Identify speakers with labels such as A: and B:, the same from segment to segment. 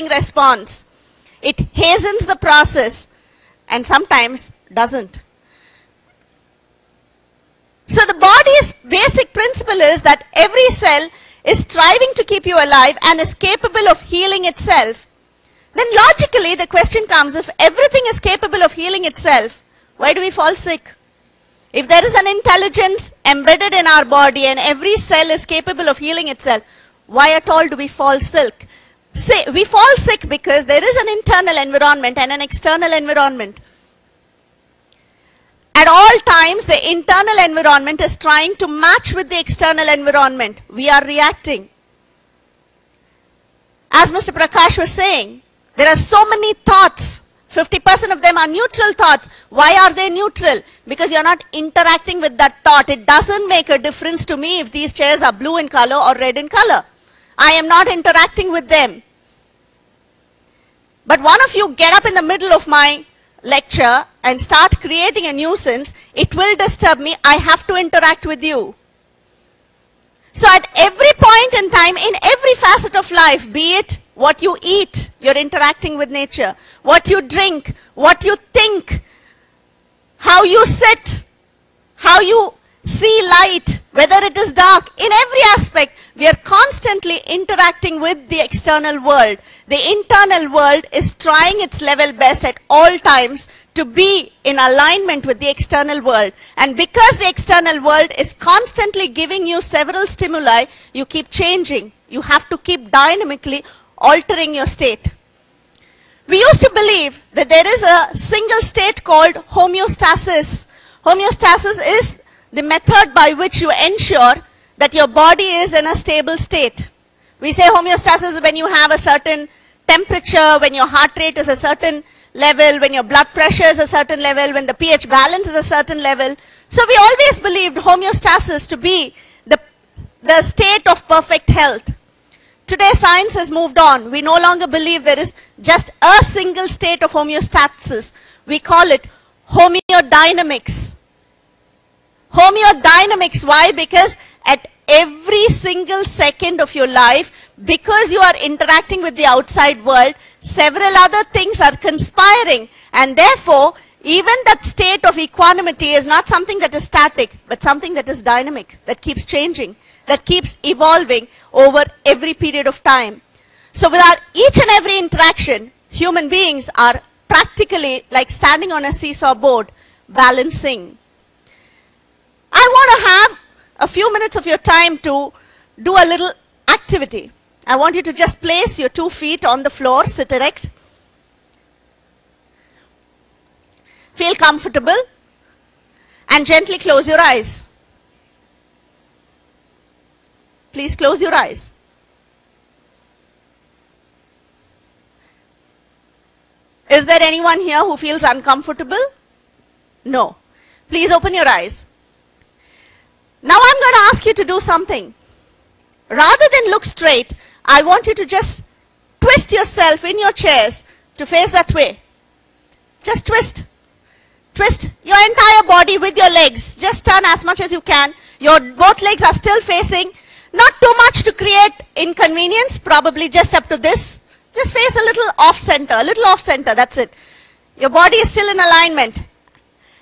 A: response. It hastens the process and sometimes doesn't. So the body's basic principle is that every cell is striving to keep you alive and is capable of healing itself. Then logically the question comes, if everything is capable of healing itself, why do we fall sick? If there is an intelligence embedded in our body and every cell is capable of healing itself, why at all do we fall sick? We fall sick because there is an internal environment and an external environment. At all times, the internal environment is trying to match with the external environment. We are reacting. As Mr. Prakash was saying, there are so many thoughts. 50% of them are neutral thoughts. Why are they neutral? Because you're not interacting with that thought. It doesn't make a difference to me if these chairs are blue in color or red in color. I am not interacting with them. But one of you get up in the middle of my lecture and start creating a nuisance, it will disturb me. I have to interact with you. So at every point in time, in every facet of life, be it what you eat, you're interacting with nature. What you drink, what you think, how you sit, how you see light, whether it is dark, in every aspect, we are constantly interacting with the external world. The internal world is trying its level best at all times to be in alignment with the external world. And because the external world is constantly giving you several stimuli, you keep changing. You have to keep dynamically altering your state. We used to believe that there is a single state called homeostasis. Homeostasis is the method by which you ensure that your body is in a stable state. We say homeostasis is when you have a certain temperature, when your heart rate is a certain level, when your blood pressure is a certain level, when the pH balance is a certain level. So we always believed homeostasis to be the state of perfect health. Today science has moved on. We no longer believe there is just a single state of homeostasis. We call it homeodynamics. Homeodynamics, why? Because at every single second of your life, because you are interacting with the outside world, several other things are conspiring, and therefore even that state of equanimity is not something that is static, but something that is dynamic, that keeps changing, that keeps evolving over every period of time. So with each and every interaction, human beings are practically like standing on a seesaw board, balancing. I want to have a few minutes of your time to do a little activity. I want you to just place your 2 feet on the floor, sit erect. Feel comfortable and gently close your eyes. Please close your eyes. Is there anyone here who feels uncomfortable? No. Please open your eyes. Now I'm going to ask you to do something. Rather than look straight, I want you to just twist yourself in your chairs to face that way. Just twist. Twist your entire body with your legs. Just turn as much as you can. Your both legs are still facing. Not too much to create inconvenience, probably just up to this. Just face a little off center, that's it. Your body is still in alignment.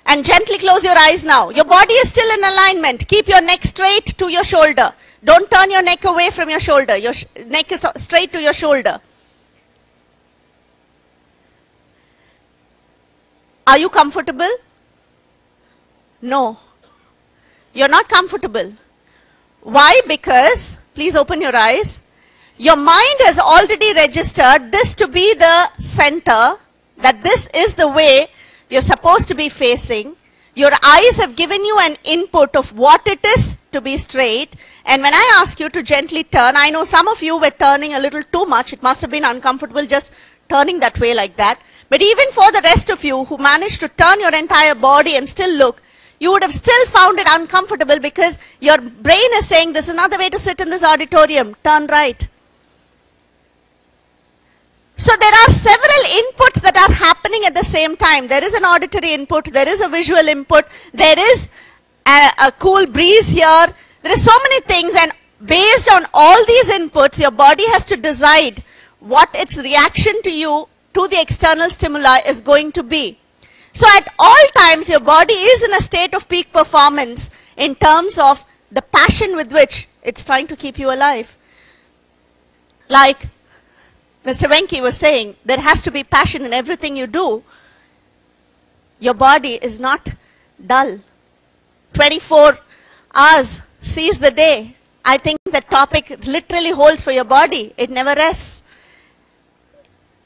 A: And gently close your eyes now. Your body is still in alignment. Keep your neck straight to your shoulder. Don't turn your neck away from your shoulder. Your neck is straight to your shoulder. Are you comfortable? No. You're not comfortable. Why? Because, please open your eyes, your mind has already registered this to be the center, that this is the way you're supposed to be facing. Your eyes have given you an input of what it is to be straight. And when I ask you to gently turn, I know some of you were turning a little too much. It must have been uncomfortable just turning that way like that. But even for the rest of you who managed to turn your entire body and still look, you would have still found it uncomfortable because your brain is saying, this is not the way to sit in this auditorium. Turn right. So there are several inputs that are happening at the same time. There is an auditory input, there is a visual input, there is a cool breeze here. There are so many things, and based on all these inputs, your body has to decide what its reaction to you, to the external stimuli is going to be. So at all times, your body is in a state of peak performance in terms of the passion with which it's trying to keep you alive. Like Mr. Venki was saying, there has to be passion in everything you do. Your body is not dull. 24 hours sees the day. I think that topic literally holds for your body. It never rests.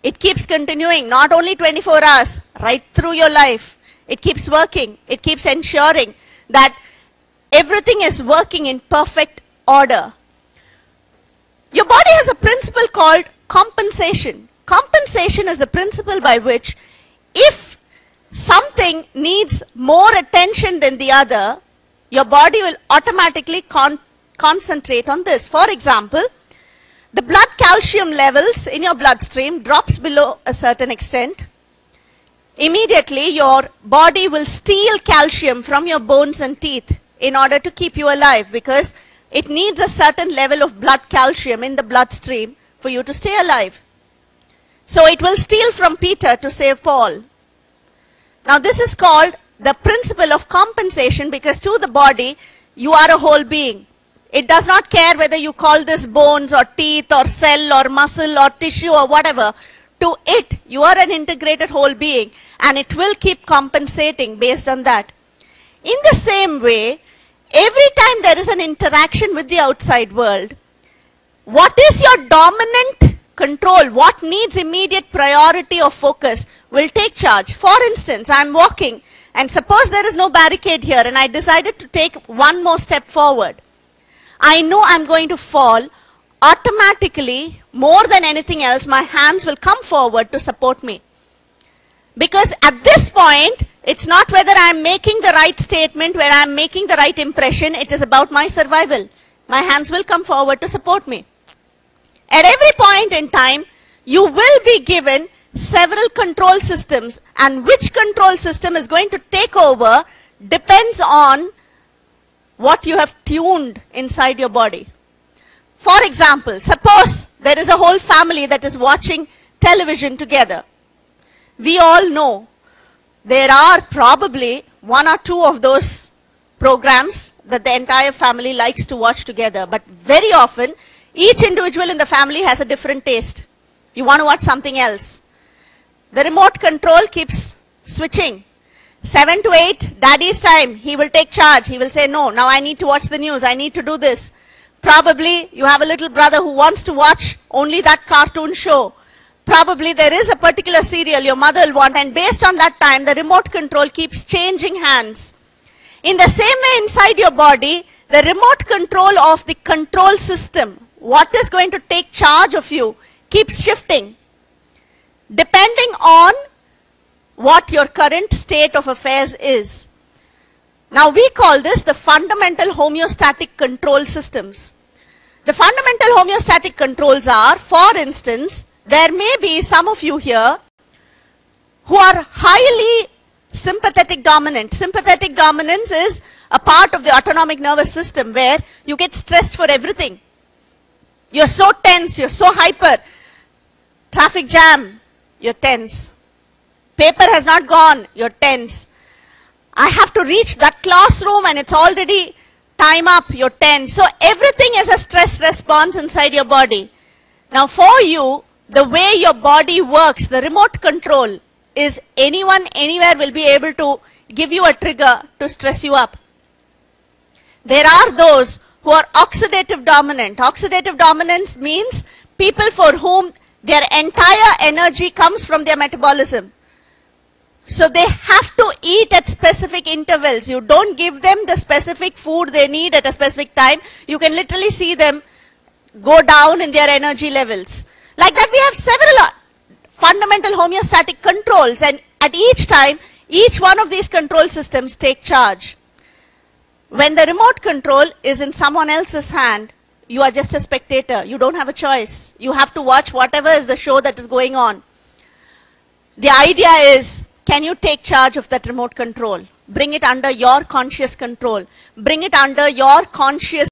A: It keeps continuing, not only 24 hours, right through your life. It keeps working. It keeps ensuring that everything is working in perfect order. Your body has a principle called compensation. Compensation is the principle by which if something needs more attention than the other, your body will automatically concentrate on this. For example, the blood calcium levels in your bloodstream drops below a certain extent. Immediately, your body will steal calcium from your bones and teeth in order to keep you alive, because it needs a certain level of blood calcium in the bloodstream for you to stay alive. So it will steal from Peter to save Paul. Now this is called the principle of compensation, because to the body, you are a whole being. It does not care whether you call this bones or teeth or cell or muscle or tissue or whatever. To it, you are an integrated whole being, and it will keep compensating based on that. In the same way, every time there is an interaction with the outside world, what is your dominant control, what needs immediate priority or focus, will take charge. For instance, I am walking, and suppose there is no barricade here, and I decided to take one more step forward. I know I'm going to fall. Automatically, more than anything else, my hands will come forward to support me. Because at this point, it's not whether I'm making the right statement, where I'm making the right impression, it is about my survival. My hands will come forward to support me. At every point in time, you will be given several control systems, and which control system is going to take over depends on what you have tuned inside your body. For example, suppose there is a whole family that is watching television together. We all know there are probably one or two of those programs that the entire family likes to watch together, but very often each individual in the family has a different taste. You want to watch something else. The remote control keeps switching. 7 to 8, daddy's time, he will take charge. He will say, no, now I need to watch the news, I need to do this. Probably you have a little brother who wants to watch only that cartoon show. Probably there is a particular serial your mother will want, and based on that time, the remote control keeps changing hands. In the same way, inside your body, the remote control of the control system, what is going to take charge of you, keeps shifting, depending on what your current state of affairs is. Now we call this the fundamental homeostatic control systems. The fundamental homeostatic controls are, for instance, there may be some of you here who are highly sympathetic dominant. Sympathetic dominance is a part of the autonomic nervous system where you get stressed for everything. You're so tense, you're so hyper. Traffic jam, you're tense. Paper has not gone, you're tense. I have to reach that classroom and it's already time up, you're tense. So everything is a stress response inside your body. Now for you, the way your body works, the remote control, is anyone, anywhere will be able to give you a trigger to stress you up. There are those who are oxidative dominant. Oxidative dominance means people for whom their entire energy comes from their metabolism. So they have to eat at specific intervals. You don't give them the specific food they need at a specific time. You can literally see them go down in their energy levels. Like that, we have several fundamental homeostatic controls, and at each time, each one of these control systems take charge. When the remote control is in someone else's hand, you are just a spectator. You don't have a choice. You have to watch whatever is the show that is going on. The idea is, can you take charge of that remote control? Bring it under your conscious control. Bring it under your conscious